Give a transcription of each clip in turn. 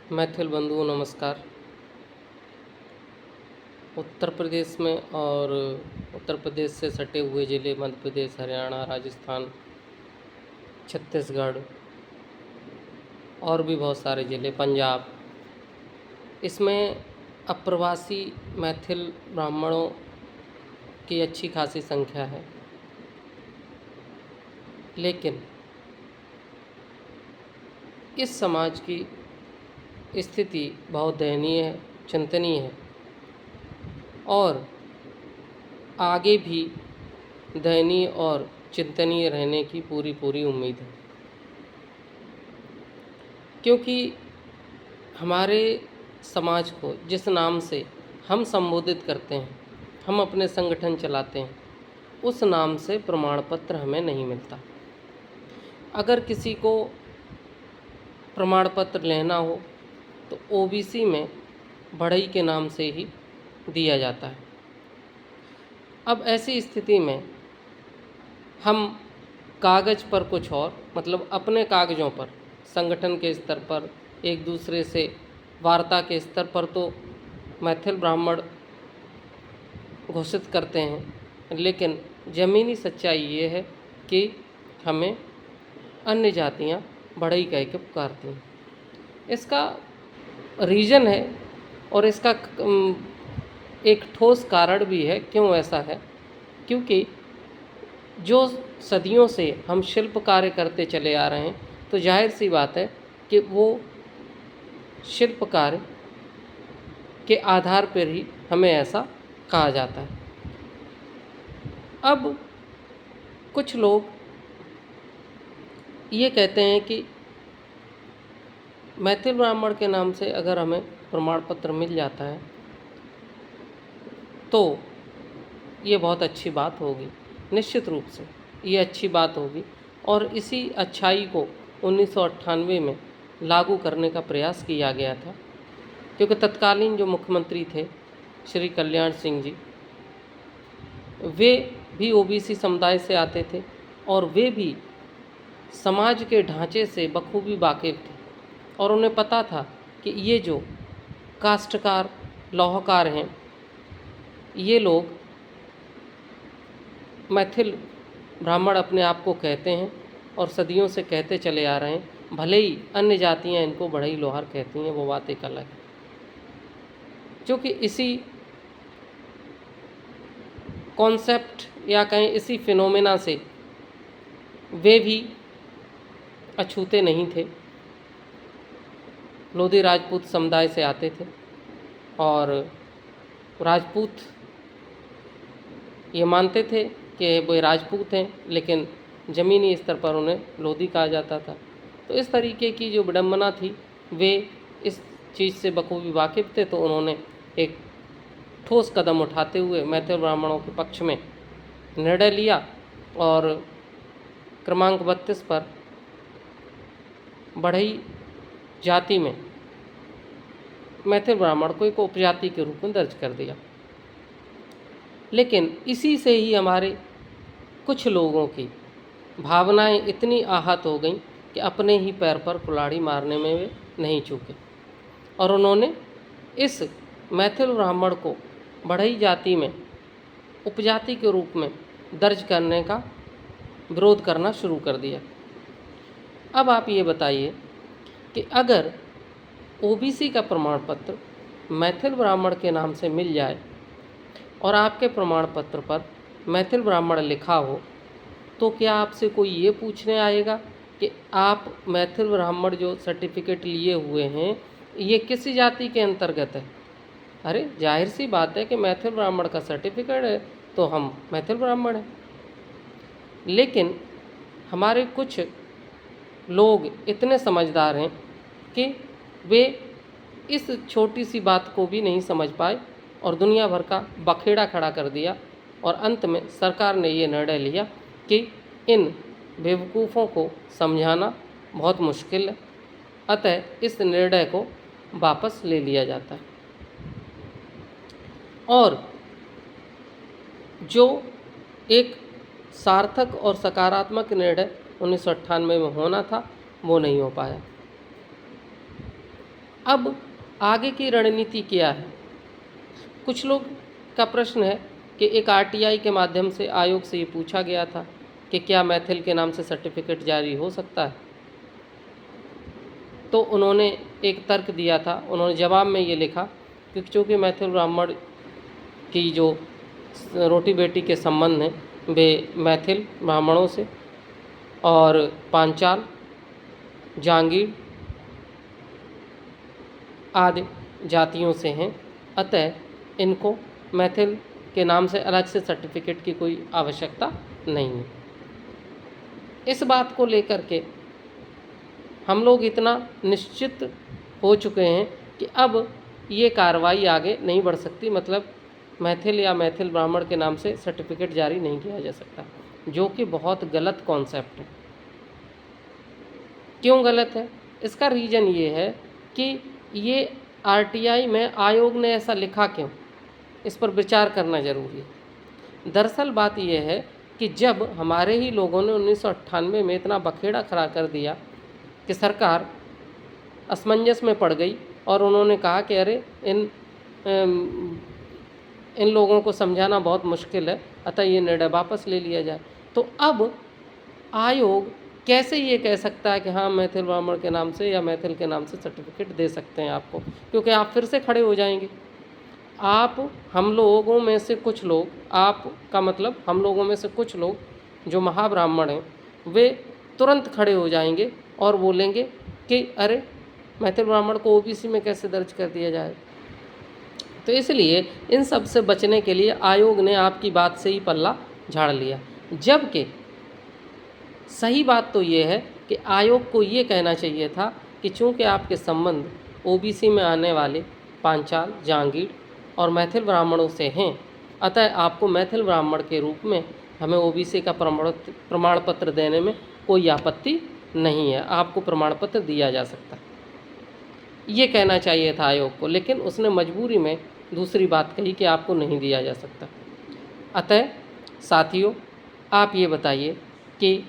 मैथिल बंधुओं नमस्कार। उत्तर प्रदेश में और उत्तर प्रदेश से सटे हुए ज़िले मध्य प्रदेश, हरियाणा, राजस्थान, छत्तीसगढ़ और भी बहुत सारे ज़िले, पंजाब, इसमें अप्रवासी मैथिल ब्राह्मणों की अच्छी खासी संख्या है। लेकिन इस समाज की स्थिति बहुत दयनीय है, चिंतनीय है और आगे भी दयनीय और चिंतनीय रहने की पूरी उम्मीद है। क्योंकि हमारे समाज को जिस नाम से हम संबोधित करते हैं, हम अपने संगठन चलाते हैं, उस नाम से प्रमाण पत्र हमें नहीं मिलता। अगर किसी को प्रमाण पत्र लेना हो तो ओबीसी में बढ़ई के नाम से ही दिया जाता है। अब ऐसी स्थिति में हम कागज़ पर कुछ और, मतलब अपने कागज़ों पर, संगठन के स्तर पर, एक दूसरे से वार्ता के स्तर पर तो मैथिल ब्राह्मण घोषित करते हैं, लेकिन ज़मीनी सच्चाई ये है कि हमें अन्य जातियां बढ़ई कह के पुकारती हैं। इसका रीज़न है और इसका एक ठोस कारण भी है क्यों ऐसा है। क्योंकि जो सदियों से हम शिल्प कार्य करते चले आ रहे हैं, तो जाहिर सी बात है कि वो शिल्प कार्य के आधार पर ही हमें ऐसा कहा जाता है। अब कुछ लोग ये कहते हैं कि मैथिल ब्राह्मण के नाम से अगर हमें प्रमाण पत्र मिल जाता है तो ये बहुत अच्छी बात होगी। निश्चित रूप से ये अच्छी बात होगी और इसी अच्छाई को 1998 में लागू करने का प्रयास किया गया था। क्योंकि तत्कालीन जो मुख्यमंत्री थे श्री कल्याण सिंह जी, वे भी ओबीसी समुदाय से आते थे और वे भी समाज के ढांचे से बखूबी वाकिफ़ थे और उन्हें पता था कि ये जो काष्ठकार, लौहकार हैं, ये लोग मैथिल ब्राह्मण अपने आप को कहते हैं और सदियों से कहते चले आ रहे हैं। भले ही अन्य जातियां इनको बढ़ई लोहार कहती हैं, वो बात एक अलग है। क्योंकि इसी कॉन्सेप्ट या कहें इसी फिनोमेना से वे भी अछूते नहीं थे। लोधी राजपूत समुदाय से आते थे और राजपूत ये मानते थे कि वे राजपूत हैं, लेकिन ज़मीनी स्तर पर उन्हें लोधी कहा जाता था। तो इस तरीके की जो विडंबना थी, वे इस चीज़ से बखूबी वाकिफ़ थे। तो उन्होंने एक ठोस कदम उठाते हुए मैथिल ब्राह्मणों के पक्ष में निर्णय लिया और क्रमांक 32 पर बढ़ई जाति में मैथिल ब्राह्मण को एक उपजाति के रूप में दर्ज कर दिया। लेकिन इसी से ही हमारे कुछ लोगों की भावनाएं इतनी आहत हो गईं कि अपने ही पैर पर कुल्हाड़ी मारने में वे नहीं चूके और उन्होंने इस मैथिल ब्राह्मण को बढ़ई जाति में उपजाति के रूप में दर्ज करने का विरोध करना शुरू कर दिया। अब आप ये बताइए कि अगर ओबीसी का प्रमाण पत्र मैथिल ब्राह्मण के नाम से मिल जाए और आपके प्रमाण पत्र पर मैथिल ब्राह्मण लिखा हो, तो क्या आपसे कोई ये पूछने आएगा कि आप मैथिल ब्राह्मण जो सर्टिफिकेट लिए हुए हैं, ये किस जाति के अंतर्गत है? अरे जाहिर सी बात है कि मैथिल ब्राह्मण का सर्टिफिकेट है तो हम मैथिल ब्राह्मण हैं। लेकिन हमारे कुछ लोग इतने समझदार हैं कि वे इस छोटी सी बात को भी नहीं समझ पाए और दुनिया भर का बखेड़ा खड़ा कर दिया और अंत में सरकार ने ये निर्णय लिया कि इन बेवकूफ़ों को समझाना बहुत मुश्किल है, अतः इस निर्णय को वापस ले लिया जाता है। और जो एक सार्थक और सकारात्मक निर्णय 1998 में होना था, वो नहीं हो पाया। अब आगे की रणनीति क्या है? कुछ लोग का प्रश्न है कि एक आरटीआई के माध्यम से आयोग से ये पूछा गया था कि क्या मैथिल के नाम से सर्टिफिकेट जारी हो सकता है, तो उन्होंने एक तर्क दिया था। उन्होंने जवाब में ये लिखा कि चूँकि मैथिल ब्राह्मण की जो रोटी बेटी के संबंध हैं वे मैथिल ब्राह्मणों से और पांचाल, जांगीर आदि जातियों से हैं, अतः इनको मैथिल के नाम से अलग से सर्टिफिकेट की कोई आवश्यकता नहीं है। इस बात को लेकर के हम लोग इतना निश्चित हो चुके हैं कि अब ये कार्रवाई आगे नहीं बढ़ सकती, मतलब मैथिल या मैथिल ब्राह्मण के नाम से सर्टिफिकेट जारी नहीं किया जा सकता, जो कि बहुत गलत कॉन्सेप्ट है। क्यों गलत है? इसका रीज़न ये है कि ये आरटीआई में आयोग ने ऐसा लिखा क्यों, इस पर विचार करना जरूरी है। दरअसल बात यह है कि जब हमारे ही लोगों ने 1998 में इतना बखेड़ा खड़ा कर दिया कि सरकार असमंजस में पड़ गई और उन्होंने कहा कि अरे इन लोगों को समझाना बहुत मुश्किल है, अतः ये निर्णय वापस ले लिया जाए। तो अब आयोग कैसे ये कह सकता है कि हाँ मैथिल ब्राह्मण के नाम से या मैथिल के नाम से सर्टिफिकेट दे सकते हैं आपको, क्योंकि आप फिर से खड़े हो जाएंगे। आप हम लोगों में से कुछ लोग, आप का मतलब हम लोगों में से कुछ लोग जो महाब्राह्मण हैं वे तुरंत खड़े हो जाएंगे और बोलेंगे कि अरे मैथिल ब्राह्मण को ओबीसी में कैसे दर्ज कर दिया जाए। तो इसलिए इन सब से बचने के लिए आयोग ने आपकी बात से ही पल्ला झाड़ लिया, जबकि सही बात तो ये है कि आयोग को ये कहना चाहिए था कि चूँकि आपके संबंध ओबीसी में आने वाले पांचाल, जांगीर और मैथिल ब्राह्मणों से हैं, अतः आपको मैथिल ब्राह्मण के रूप में हमें ओबीसी का प्रमाण पत्र देने में कोई आपत्ति नहीं है, आपको प्रमाण पत्र दिया जा सकता है, ये कहना चाहिए था आयोग को। लेकिन उसने मजबूरी में दूसरी बात कही कि आपको नहीं दिया जा सकता। अतः साथियों, आप ये बताइए कि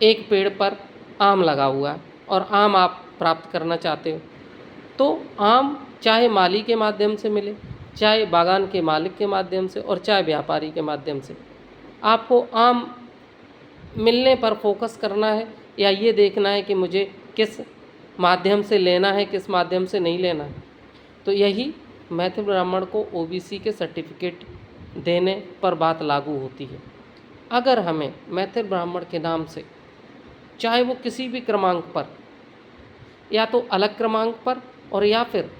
एक पेड़ पर आम लगा हुआ है और आम आप प्राप्त करना चाहते हो, तो आम चाहे माली के माध्यम से मिले, चाहे बागान के मालिक के माध्यम से और चाहे व्यापारी के माध्यम से, आपको आम मिलने पर फोकस करना है या ये देखना है कि मुझे किस माध्यम से लेना है, किस माध्यम से नहीं लेना है। तो यही मैथिल ब्राह्मण को ओबीसी के सर्टिफिकेट देने पर बात लागू होती है। अगर हमें मैथिल ब्राह्मण के नाम से, चाहे वो किसी भी क्रमांक पर या तो अलग क्रमांक पर और या फिर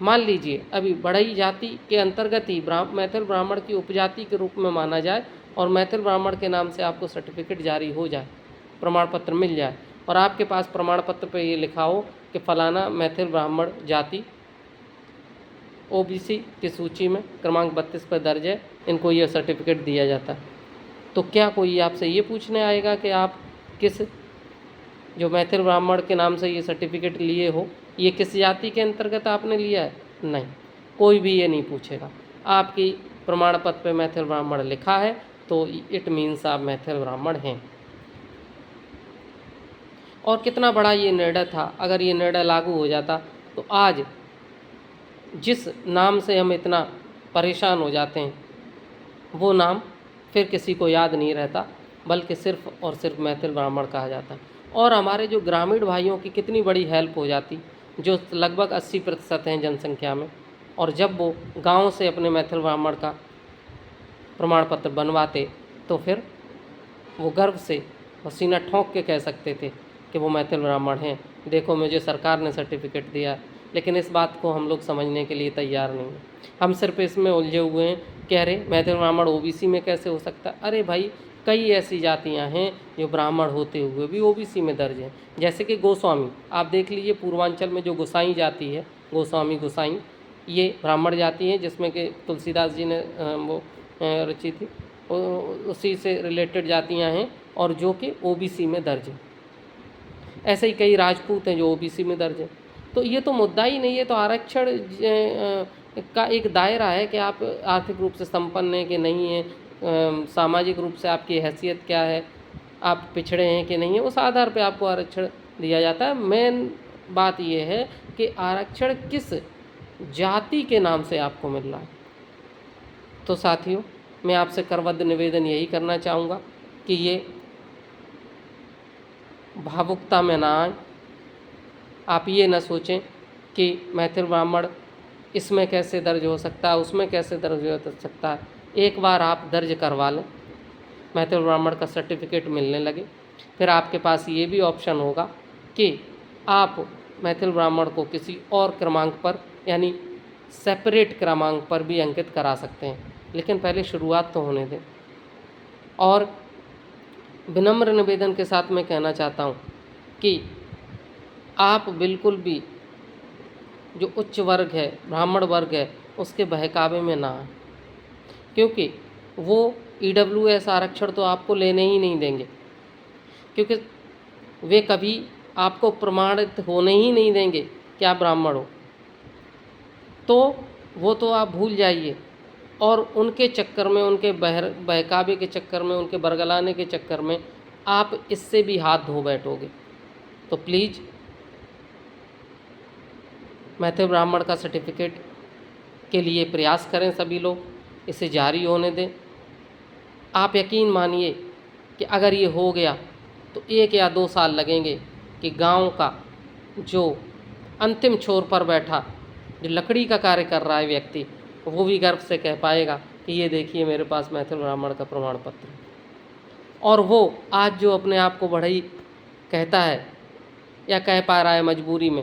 मान लीजिए अभी बढ़ई जाति के अंतर्गत ही मैथिल ब्राह्मण की उपजाति के रूप में माना जाए और मैथिल ब्राह्मण के नाम से आपको सर्टिफिकेट जारी हो जाए, प्रमाण पत्र मिल जाए और आपके पास प्रमाण पत्र पे ये लिखा हो कि फलाना मैथिल ब्राह्मण जाति ओबीसी की सूची में क्रमांक 32 पर दर्ज है, इनको ये सर्टिफिकेट दिया जाता है, तो क्या कोई आपसे ये पूछने आएगा कि आप किस जो मैथिल ब्राह्मण के नाम से ये सर्टिफिकेट लिए हो, ये किस जाति के अंतर्गत आपने लिया है? नहीं, कोई भी ये नहीं पूछेगा। आपकी प्रमाण पत्र पे मैथिल ब्राह्मण लिखा है तो इट मीन्स आप मैथिल ब्राह्मण हैं। और कितना बड़ा ये निर्णय था, अगर ये निर्णय लागू हो जाता तो आज जिस नाम से हम इतना परेशान हो जाते हैं वो नाम फिर किसी को याद नहीं रहता, बल्कि सिर्फ और सिर्फ मैथिल ब्राह्मण कहा जाता। और हमारे जो ग्रामीण भाइयों की कितनी बड़ी हेल्प हो जाती, जो लगभग 80% हैं जनसंख्या में, और जब वो गांव से अपने मैथिल ब्राह्मण का प्रमाण पत्र बनवाते तो फिर वो गर्व से सीना ठोंक के कह सकते थे कि वो मैथिल ब्राह्मण हैं, देखो मुझे सरकार ने सर्टिफिकेट दिया। लेकिन इस बात को हम लोग समझने के लिए तैयार नहीं हैं। हम सिर्फ इसमें उलझे हुए हैं कि अरे मैथिल ब्राह्मण ओबीसी में कैसे हो सकता है। अरे भाई, कई ऐसी जातियां हैं जो ब्राह्मण होते हुए भी ओबीसी में दर्ज हैं, जैसे कि गोस्वामी। आप देख लीजिए पूर्वांचल में जो गोसाई जाति है, गोस्वामी गोसाई, ये ब्राह्मण जाति है जिसमें कि तुलसीदास जी ने वो रची थी, उसी से रिलेटेड जातियाँ हैं और जो कि ओबीसी में दर्ज हैं। ऐसे ही कई राजपूत हैं जो ओबीसी में दर्ज हैं। तो ये तो मुद्दा ही नहीं है, तो आरक्षण का एक दायरा है कि आप आर्थिक रूप से संपन्न हैं कि नहीं है, सामाजिक रूप से आपकी हैसियत क्या है, आप पिछड़े हैं कि नहीं है, उस आधार पे आपको आरक्षण दिया जाता है। मेन बात यह है कि आरक्षण किस जाति के नाम से आपको मिल रहा है। तो साथियों, मैं आपसे करबद्ध निवेदन यही करना चाहूँगा कि ये भावुकता में ना आए। आप ये न सोचें कि मैथिल ब्राह्मण इसमें कैसे दर्ज हो सकता है, उसमें कैसे दर्ज हो सकता है। एक बार आप दर्ज करवा लें, मैथिल ब्राह्मण का सर्टिफिकेट मिलने लगे, फिर आपके पास ये भी ऑप्शन होगा कि आप मैथिल ब्राह्मण को किसी और क्रमांक पर यानी सेपरेट क्रमांक पर भी अंकित करा सकते हैं। लेकिन पहले शुरुआत तो होने दें। और विनम्र निवेदन के साथ मैं कहना चाहता हूँ कि आप बिल्कुल भी जो उच्च वर्ग है, ब्राह्मण वर्ग है, उसके बहकावे में ना आए, क्योंकि वो EWS आरक्षण तो आपको लेने ही नहीं देंगे, क्योंकि वे कभी आपको प्रमाणित होने ही नहीं देंगे कि आप ब्राह्मण हो। तो वो तो आप भूल जाइए, और उनके चक्कर में, उनके बहकावे के चक्कर में, उनके बरगलाने के चक्कर में आप इससे भी हाथ धो बैठोगे। तो प्लीज़ मैथिल ब्राह्मण का सर्टिफिकेट के लिए प्रयास करें सभी लोग, इसे जारी होने दें। आप यकीन मानिए कि अगर ये हो गया तो 1 या 2 साल लगेंगे कि गांव का जो अंतिम छोर पर बैठा, जो लकड़ी का कार्य कर रहा है व्यक्ति, वो भी गर्व से कह पाएगा कि ये देखिए मेरे पास मैथिल ब्राह्मण का प्रमाण पत्र है। और वो आज जो अपने आप को बढ़ई कहता है या कह पा रहा है मजबूरी में,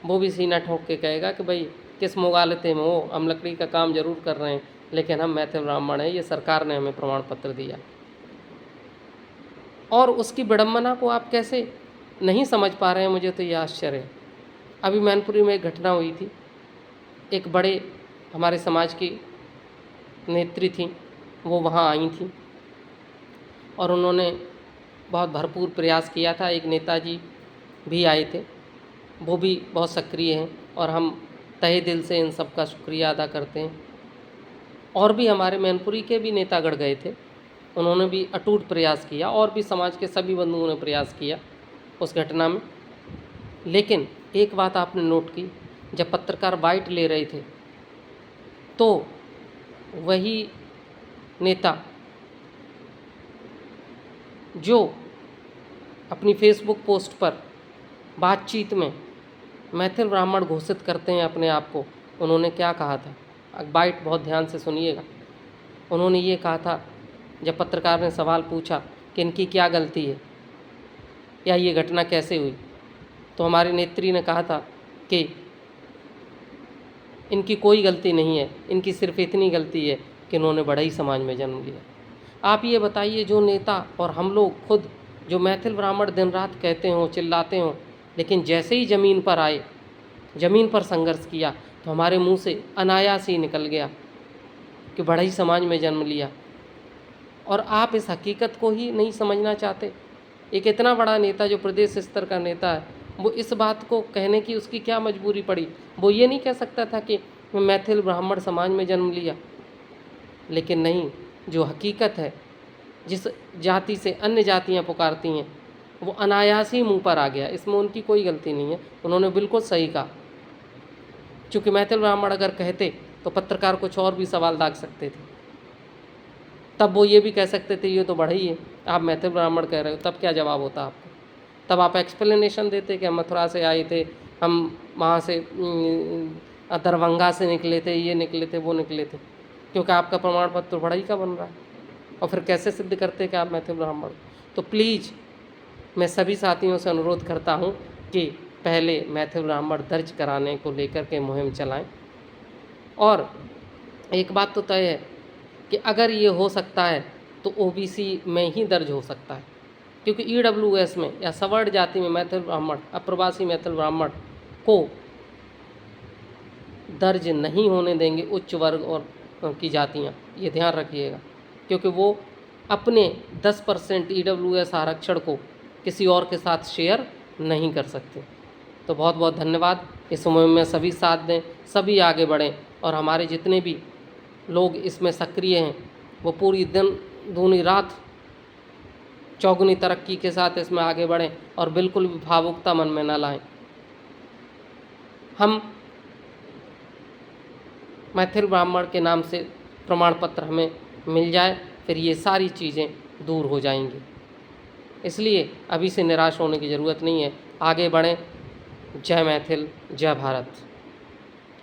वो भी सीना ठोक के कहेगा कि भाई किस मुगालते में हो, हम लकड़ी का काम जरूर कर रहे हैं लेकिन हम मैथिल ब्राह्मण हैं, ये सरकार ने हमें प्रमाण पत्र दिया। और उसकी विडम्बना को आप कैसे नहीं समझ पा रहे हैं, मुझे तो ये आश्चर्य है। अभी मैनपुरी में एक घटना हुई थी, एक बड़े हमारे समाज की नेत्री थी, वो वहाँ आई थी और उन्होंने बहुत भरपूर प्रयास किया था। एक नेताजी भी आए थे, वो भी बहुत सक्रिय हैं और हम तहे दिल से इन सब का शुक्रिया अदा करते हैं। और भी हमारे मैनपुरी के भी नेतागढ़ गए थे, उन्होंने भी अटूट प्रयास किया और भी समाज के सभी बंधुओं ने प्रयास किया उस घटना में। लेकिन एक बात आपने नोट की, जब पत्रकार बाइट ले रहे थे तो वही नेता जो अपनी फेसबुक पोस्ट पर बातचीत में मैथिल ब्राह्मण घोषित करते हैं अपने आप को, उन्होंने क्या कहा था, बाइट बहुत ध्यान से सुनिएगा। उन्होंने ये कहा था, जब पत्रकार ने सवाल पूछा कि इनकी क्या गलती है या ये घटना कैसे हुई, तो हमारी नेत्री ने कहा था कि इनकी कोई गलती नहीं है, इनकी सिर्फ इतनी गलती है कि इन्होंने बढ़ई समाज में जन्म लिया। आप ये बताइए, जो नेता और हम लोग खुद जो मैथिल ब्राह्मण दिन रात कहते हों, चिल्लाते हों, लेकिन जैसे ही ज़मीन पर आए, ज़मीन पर संघर्ष किया, तो हमारे मुंह से अनायास ही निकल गया कि बढ़ई समाज में जन्म लिया। और आप इस हकीकत को ही नहीं समझना चाहते। एक इतना बड़ा नेता जो प्रदेश स्तर का नेता है, वो इस बात को कहने की उसकी क्या मजबूरी पड़ी। वो ये नहीं कह सकता था कि मैं मैथिल ब्राह्मण समाज में जन्म लिया, लेकिन नहीं, जो हकीकत है, जिस जाति से अन्य जातियां पुकारती हैं, वो अनायास ही मुँह पर आ गया। इसमें उनकी कोई गलती नहीं है, उन्होंने बिल्कुल सही कहा। चूँकि मैथिल ब्राह्मण अगर कहते तो पत्रकार कुछ और भी सवाल दाग सकते थे, तब वो ये भी कह सकते थे ये तो बढ़ई है, आप मैथिल ब्राह्मण कह रहे हो, तब क्या जवाब होता आपको? तब आप एक्सप्लेनेशन देते कि हम मथुरा से आए थे, हम वहाँ से दरभंगा से निकले थे, ये निकले थे, वो निकले थे, क्योंकि आपका प्रमाण पत्र बढ़ई का बन रहा है। और फिर कैसे सिद्ध करते कि आप मैथिल ब्राह्मण? तो प्लीज़ मैं सभी साथियों से अनुरोध करता हूँ कि पहले मैथिल ब्राह्मण दर्ज कराने को लेकर के मुहिम चलाएं। और एक बात तो तय है कि अगर ये हो सकता है तो OBC में ही दर्ज हो सकता है, क्योंकि EWS में या सवर्ण जाति में मैथिल ब्राह्मण, अप्रवासी मैथिल ब्राह्मण को दर्ज नहीं होने देंगे उच्च वर्ग और की जातियाँ, ये ध्यान रखिएगा, क्योंकि वो अपने 10% EWS आरक्षण को किसी और के साथ शेयर नहीं कर सकते। तो बहुत बहुत धन्यवाद। इस मुहिम में सभी साथ दें, सभी आगे बढ़ें, और हमारे जितने भी लोग इसमें सक्रिय हैं वो पूरी दिन दूनी रात चौगुनी तरक्की के साथ इसमें आगे बढ़ें और बिल्कुल भी भावुकता मन में न लाएं। हम मैथिल ब्राह्मण के नाम से प्रमाण पत्र हमें मिल जाए, फिर ये सारी चीज़ें दूर हो जाएंगी। इसलिए अभी से निराश होने की ज़रूरत नहीं है, आगे बढ़ें। जय मैथिल, जय भारत।